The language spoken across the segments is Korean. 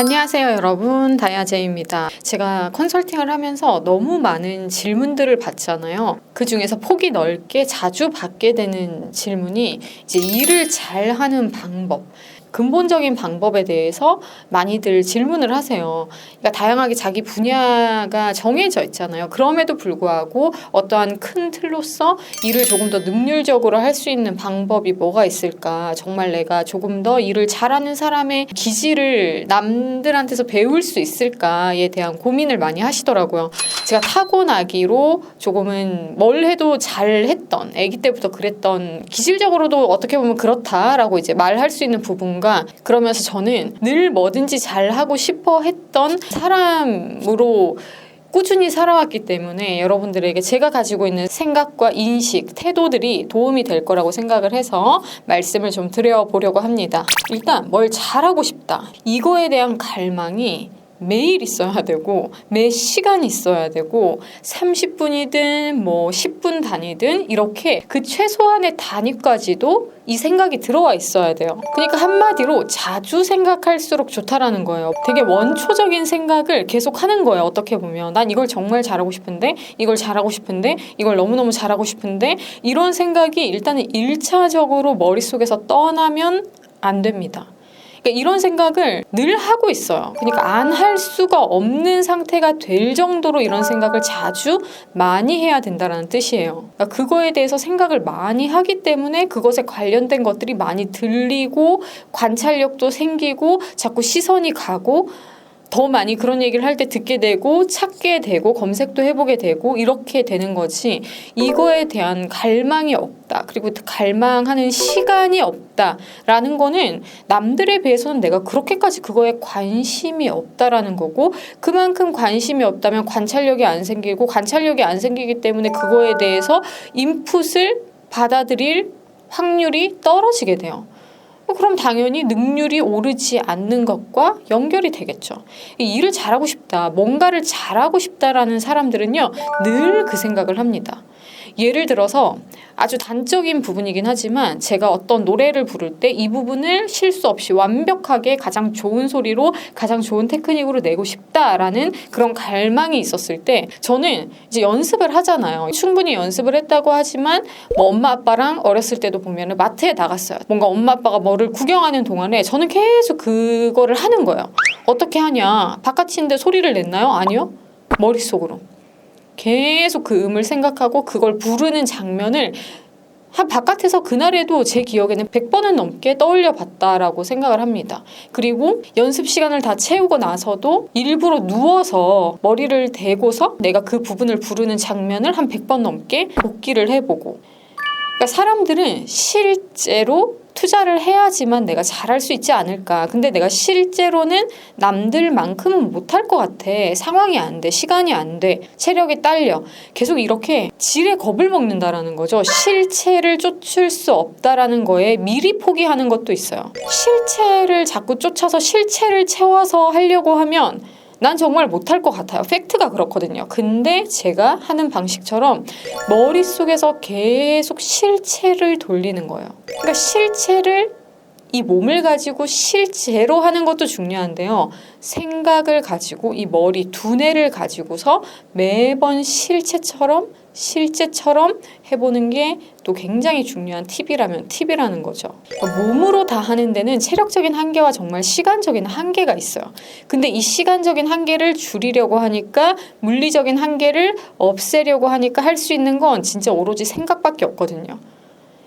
안녕하세요 여러분, 다이아제입니다. 제가 컨설팅을 하면서 너무 많은 질문들을 받잖아요. 그 중에서 폭이 넓게 자주 받게 되는 질문이 이제 일을 잘하는 방법, 근본적인 방법에 대해서 많이들 질문을 하세요. 그러니까 다양하게 자기 분야가 정해져 있잖아요. 그럼에도 불구하고 어떠한 큰 틀로서 일을 조금 더 능률적으로 할 수 있는 방법이 뭐가 있을까? 정말 내가 조금 더 일을 잘하는 사람의 기질을 남들한테서 배울 수 있을까에 대한 고민을 많이 하시더라고요. 제가 타고나기로 조금은 뭘 해도 잘했던, 아기 때부터 그랬던, 기질적으로도 어떻게 보면 그렇다라고 이제 말할 수 있는 부분 그러면서 저는 늘 뭐든지 잘하고 싶어 했던 사람으로 꾸준히 살아왔기 때문에 여러분들에게 제가 가지고 있는 생각과 인식, 태도들이 도움이 될 거라고 생각을 해서 말씀을 좀 드려보려고 합니다. 일단 뭘 잘하고 싶다. 이거에 대한 갈망이 매일 있어야 되고 매 시간 있어야 되고 30분이든 뭐 10분 단위든 이렇게 그 최소한의 단위까지도 이 생각이 들어와 있어야 돼요. 그러니까 한마디로 자주 생각할수록 좋다라는 거예요. 되게 원초적인 생각을 계속 하는 거예요. 어떻게 보면 난 이걸 정말 잘하고 싶은데, 이걸 잘하고 싶은데, 이걸 너무너무 잘하고 싶은데, 이런 생각이 일단은 1차적으로 머릿속에서 떠나면 안 됩니다. 그러니까 이런 생각을 늘 하고 있어요. 그러니까 안 할 수가 없는 상태가 될 정도로 이런 생각을 자주 많이 해야 된다는 뜻이에요. 그러니까 그거에 대해서 생각을 많이 하기 때문에 그것에 관련된 것들이 많이 들리고 관찰력도 생기고 자꾸 시선이 가고 더 많이 그런 얘기를 할 때 듣게 되고 찾게 되고 검색도 해보게 되고 이렇게 되는 거지, 이거에 대한 갈망이 없다, 그리고 갈망하는 시간이 없다라는 거는 남들에 비해서는 내가 그렇게까지 그거에 관심이 없다라는 거고, 그만큼 관심이 없다면 관찰력이 안 생기고, 관찰력이 안 생기기 때문에 그거에 대해서 인풋을 받아들일 확률이 떨어지게 돼요. 그럼 당연히 능률이 오르지 않는 것과 연결이 되겠죠. 일을 잘하고 싶다, 뭔가를 잘하고 싶다라는 사람들은요, 늘 그 생각을 합니다. 예를 들어서 아주 단적인 부분이긴 하지만 제가 어떤 노래를 부를 때 이 부분을 실수 없이 완벽하게 가장 좋은 소리로 가장 좋은 테크닉으로 내고 싶다라는 그런 갈망이 있었을 때 저는 이제 연습을 하잖아요. 충분히 연습을 했다고 하지만 뭐 엄마 아빠랑 어렸을 때도 보면은 마트에 나갔어요. 뭔가 엄마 아빠가 뭐를 구경하는 동안에 저는 계속 그거를 하는 거예요. 어떻게 하냐? 바깥인데 소리를 냈나요? 아니요. 머릿속으로. 계속 그 음을 생각하고 그걸 부르는 장면을 바깥에서 그날에도 제 기억에는 100번은 넘게 떠올려 봤다라고 생각을 합니다. 그리고 연습 시간을 다 채우고 나서도 일부러 누워서 머리를 대고서 내가 그 부분을 부르는 장면을 한 100번 넘게 복기를 해보고, 그러니까 사람들은 실제로 투자를 해야지만 내가 잘할 수 있지 않을까. 근데 내가 실제로는 남들만큼은 못할 것 같아. 상황이 안 돼. 시간이 안 돼. 체력이 딸려. 계속 이렇게 질에 겁을 먹는다라는 거죠. 실체를 쫓을 수 없다라는 거에 미리 포기하는 것도 있어요. 실체를 자꾸 쫓아서 실체를 채워서 하려고 하면 난 정말 못할 것 같아요. 팩트가 그렇거든요. 근데 제가 하는 방식처럼 머릿속에서 계속 실체를 돌리는 거예요. 그러니까 실체를, 이 몸을 가지고 실제로 하는 것도 중요한데요. 생각을 가지고 이 머리 두뇌를 가지고서 매번 실체처럼 해보는 게 또 굉장히 중요한 팁이라면 팁이라는 거죠. 그러니까 몸으로 다 하는 데는 체력적인 한계와 정말 시간적인 한계가 있어요. 근데 이 시간적인 한계를 줄이려고 하니까, 물리적인 한계를 없애려고 하니까 할 수 있는 건 진짜 오로지 생각밖에 없거든요.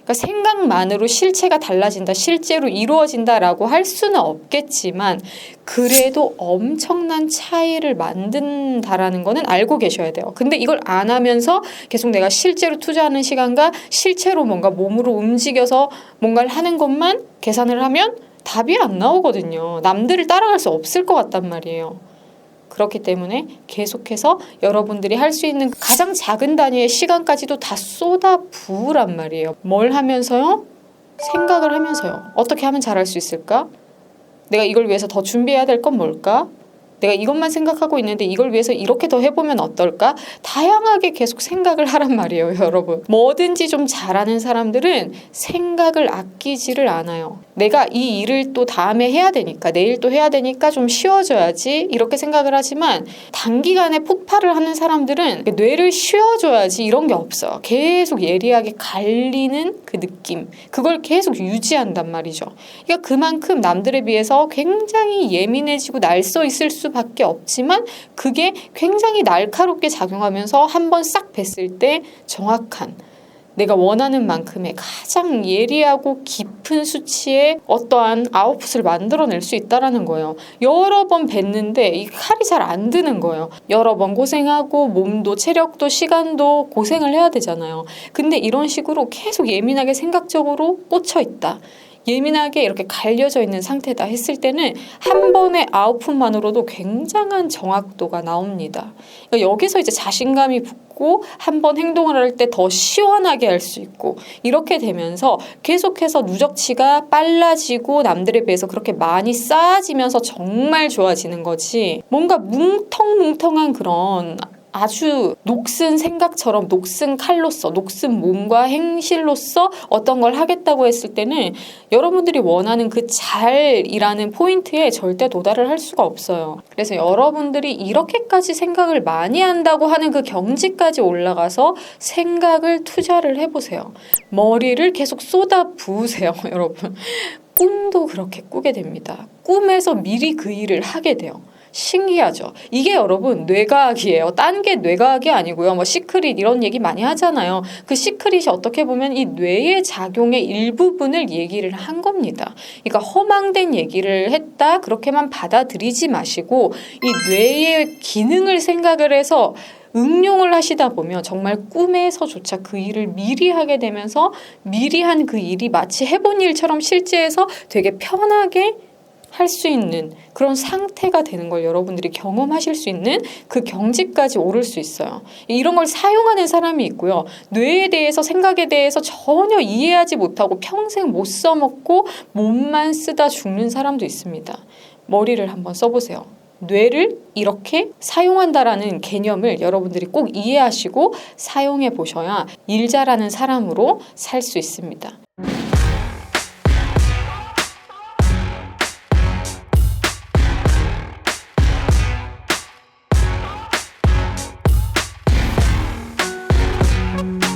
그러니까 생각만으로 실체가 달라진다, 실제로 이루어진다라고 할 수는 없겠지만 그래도 엄청난 차이를 만든다라는 거는 알고 계셔야 돼요. 근데 이걸 안 하면서 계속 내가 실제로 투자하는 시간과 실제로 뭔가 몸으로 움직여서 뭔가를 하는 것만 계산을 하면 답이 안 나오거든요. 남들을 따라갈 수 없을 것 같단 말이에요. 그렇기 때문에 계속해서 여러분들이 할 수 있는 가장 작은 단위의 시간까지도 다 쏟아 부으란 말이에요. 뭘 하면서요? 생각을 하면서요. 어떻게 하면 잘할 수 있을까? 내가 이걸 위해서 더 준비해야 될 건 뭘까? 내가 이것만 생각하고 있는데 이걸 위해서 이렇게 더 해보면 어떨까? 다양하게 계속 생각을 하란 말이에요, 여러분. 뭐든지 좀 잘하는 사람들은 생각을 아끼지를 않아요. 내가 이 일을 또 다음에 해야 되니까, 내일 또 해야 되니까 좀 쉬어줘야지 이렇게 생각을 하지만, 단기간에 폭발을 하는 사람들은 뇌를 쉬어줘야지 이런 게 없어요. 계속 예리하게 갈리는 그 느낌, 그걸 계속 유지한단 말이죠. 그러니까 그만큼 남들에 비해서 굉장히 예민해지고 날서 있을 수밖에 없지만, 그게 굉장히 날카롭게 작용하면서 한번 싹 뱄을 때 정확한, 내가 원하는 만큼의 가장 예리하고 깊은 수치의 어떠한 아웃풋을 만들어낼 수 있다는 거예요. 여러 번 뱉는데 이 칼이 잘 안 드는 거예요. 여러 번 고생하고 몸도 체력도 시간도 고생을 해야 되잖아요. 근데 이런 식으로 계속 예민하게 생각적으로 꽂혀 있다, 예민하게 이렇게 갈려져 있는 상태다 했을 때는 한 번의 아웃풋만으로도 굉장한 정확도가 나옵니다. 그러니까 여기서 이제 자신감이 붙고 한 번 행동을 할 때 더 시원하게 할 수 있고, 이렇게 되면서 계속해서 누적치가 빨라지고 남들에 비해서 그렇게 많이 쌓아지면서 정말 좋아지는 거지, 뭔가 뭉텅뭉텅한 그런 아주 녹슨 생각처럼 녹슨 칼로서, 녹슨 몸과 행실로서 어떤 걸 하겠다고 했을 때는 여러분들이 원하는 그 잘이라는 포인트에 절대 도달을 할 수가 없어요. 그래서 여러분들이 이렇게까지 생각을 많이 한다고 하는 그 경지까지 올라가서 생각을 투자를 해보세요. 머리를 계속 쏟아 부으세요, 여러분. 꿈도 그렇게 꾸게 됩니다. 꿈에서 미리 그 일을 하게 돼요. 신기하죠? 이게 여러분 뇌과학이에요. 딴 게 뇌과학이 아니고요. 뭐 시크릿 이런 얘기 많이 하잖아요. 그 시크릿이 어떻게 보면 이 뇌의 작용의 일부분을 얘기를 한 겁니다. 그러니까 허망된 얘기를 했다, 그렇게만 받아들이지 마시고 이 뇌의 기능을 생각을 해서 응용을 하시다 보면 정말 꿈에서조차 그 일을 미리 하게 되면서, 미리 한 그 일이 마치 해본 일처럼 실제에서 되게 편하게 할 수 있는 그런 상태가 되는 걸 여러분들이 경험하실 수 있는 그 경지까지 오를 수 있어요. 이런 걸 사용하는 사람이 있고요. 뇌에 대해서, 생각에 대해서 전혀 이해하지 못하고 평생 못 써먹고 몸만 쓰다 죽는 사람도 있습니다. 머리를 한번 써보세요. 뇌를 이렇게 사용한다라는 개념을 여러분들이 꼭 이해하시고 사용해 보셔야 일 잘하는 사람으로 살 수 있습니다.